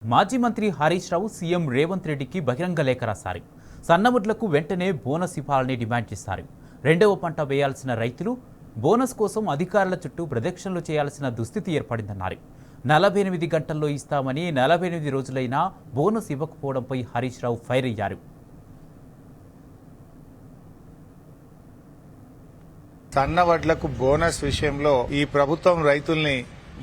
మాజీ మంత్రి హరీష్ రావు సీఎం రేవంత్ రెడ్డికి బహిరంగ లేఖ రాశారు. సన్నవడ్లకు వెంటనే బోనస్ ఇవ్వాలని డిమాండ్ చేశారు. రెండవ పంట వేయాల్సిన రైతులు బోనస్ కోసం అధికారుల చుట్టూ ప్రదక్షిణలు చేయాల్సిన దుస్థితి ఏర్పడిందన్నారు. 48 గంటల్లో ఇస్తామని 48 రోజులైనా బోనస్ ఇవ్వకపోవడంపై హరీష్ రావు ఫైర్ అయ్యారు. సన్నవడ్లకు బోనస్ విషయంలో ఈ ప్రభుత్వం రైతుల్ని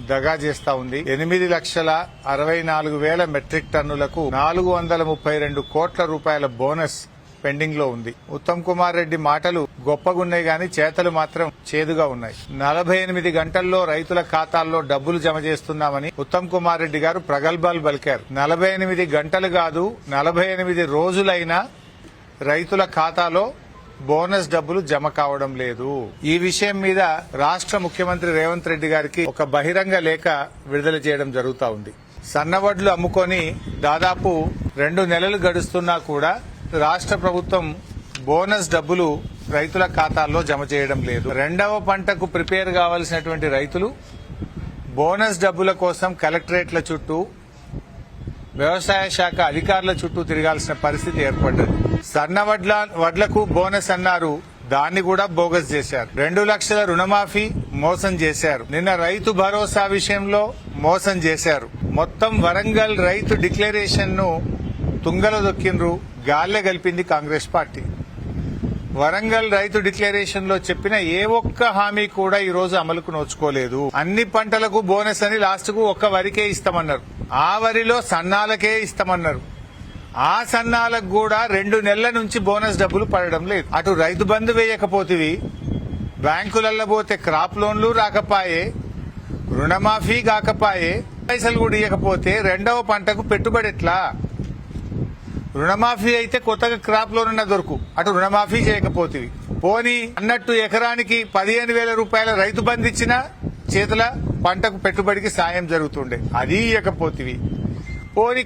దగా చేస్తా ఉంది. 8,64,000 మెట్రిక్ టన్నులకు 432 కోట్ల రూపాయల బోనస్ పెండింగ్ లో ఉంది. ఉత్తమ్ కుమార్ రెడ్డి మాటలు గొప్పగున్నాయి గాని చేతలు మాత్రం చేదుగా ఉన్నాయి. 48 గంటల్లో రైతుల ఖాతాల్లో డబ్బులు జమ చేస్తున్నామని ఉత్తమ్ కుమార్ రెడ్డి గారు ప్రగల్భాలు పలికారు. 48 గంటలు కాదు 48 రోజులైనా రైతుల ఖాతాలో బోనస్ డబ్బులు జమ కావడం లేదు. ఈ విషయం మీద రాష్ట్ర ముఖ్యమంత్రి రేవంత్ రెడ్డి గారికి ఒక బహిరంగ లేఖ విడుదల చేయడం జరుగుతా ఉంది. సన్నవడ్లు అమ్ముకొని దాదాపు 2 నెలలు గడుస్తున్నా కూడా రాష్ట్ర ప్రభుత్వం బోనస్ డబ్బులు రైతుల ఖాతాల్లో జమ చేయడం లేదు. రెండవ పంటకు ప్రిపేర్ కావాల్సినటువంటి రైతులు బోనస్ డబ్బుల కోసం కలెక్టరేట్ల చుట్టూ వ్యవసాయ శాఖ అధికారుల చుట్టూ తిరగాల్సిన పరిస్థితి ఏర్పడ్డది. వడ్లకు బోనస్ అన్నారు, దాన్ని కూడా బోగస్ చేశారు. 2 లక్షల రుణమాఫీ మోసం చేశారు. నిన్న రైతు భరోసా విషయంలో మోసం చేశారు. మొత్తం వరంగల్ రైతు డిక్లరేషన్ ను తుంగలో దొక్కిండ్రు, గాల్లె గెలిపింది కాంగ్రెస్ పార్టీ. వరంగల్ రైతు డిక్లరేషన్ లో చెప్పిన ఏ ఒక్క హామీ కూడా ఈ రోజు అమలుకు నోచుకోలేదు. అన్ని పంటలకు బోనస్ అని లాస్ట్ కు ఒక్క వరికే ఇస్తామన్నారు. ఆ వరిలో సన్నాలకే ఇస్తామన్నారు. ఆ సన్నాలకు కూడా 2 నెలల నుంచి బోనస్ డబ్బులు పడడం లేదు. అటు రైతు బంధు వేయకపోతివి, బ్యాంకులలో పోతే క్రాప్ లోన్లు రాకపాయే, రుణమాఫీ కాకపాయే, పైసలు కూడా ఇవ్వకపోతే రెండవ పంటకు పెట్టుబడి ఎట్లా? రుణమాఫీ అయితే కొత్తగా క్రాప్ లోన్ ఉన్న దొరుకు, అటు రుణమాఫీ చేయకపోతివి. పోనీ అన్నట్టు ఎకరానికి 15,000 రూపాయల రైతు బంధు ఇచ్చినా చేతుల పంటకు పెట్టుబడికి సాయం జరుగుతుండే, అది ఇవ్వకపోతివి. పోనీ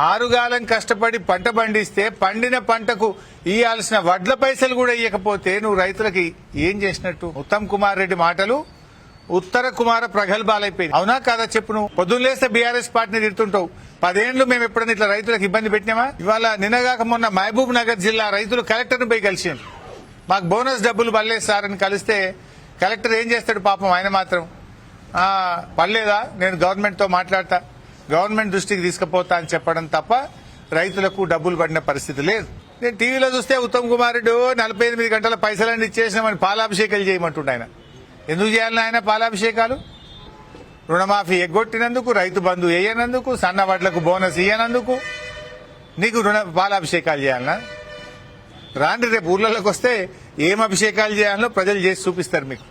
6 కాలం కష్టపడి పంట పండిస్తే పండిన పంటకు ఇవ్వాల్సిన వడ్ల పైసలు కూడా ఇవ్వకపోతే నువ్వు రైతులకి ఏం చేసినట్టు? ఉత్తమ్ కుమార్ రెడ్డి మాటలు ఉత్తర కుమార ప్రగల్భాలైపోయింది. అవునా కాదా చెప్పు? నువ్వు పొద్దున్నేస్తే బీఆర్ఎస్ పార్టీని తిడుతుంటావు. 10 ఏళ్లు మేము ఎప్పుడైనా ఇట్లా రైతులకు ఇబ్బంది పెట్టినామా? ఇవాళ నిన్నగాక మొన్న మహబూబ్ నగర్ జిల్లా రైతులు కలెక్టర్ను పోయి కలిసారు. మాకు బోనస్ డబ్బులు పడలేదు సార్ అని కలిస్తే కలెక్టర్ ఏం చేస్తాడు పాపం? ఆయన మాత్రం పడలేదా, నేను గవర్నమెంట్ తో మాట్లాడతా, గవర్నమెంట్ దృష్టికి తీసుకుపోతా అని చెప్పడం తప్ప రైతులకు డబ్బులు పడిన పరిస్థితి లేదు. నేను టీవీలో చూస్తే ఉత్తమ్ కుమార్ రెడ్డి 48 గంటల పైసలన్నీ ఇచ్చేసినామని పాలాభిషేకాలు చేయమంటుండే. ఆయన ఎందుకు చేయాలని ఆయన పాలాభిషేకాలు? రుణమాఫీ ఎగ్గొట్టినందుకు, రైతు బంధు వేయనందుకు, సన్నవడ్లకు బోనస్ ఇయ్యనందుకు నీకు పాలాభిషేకాలు చేయాలనా? రాండి రేపు ఊర్లలోకి వస్తే ఏం అభిషేకాలు చేయాలో ప్రజలు చేసి చూపిస్తారు మీకు.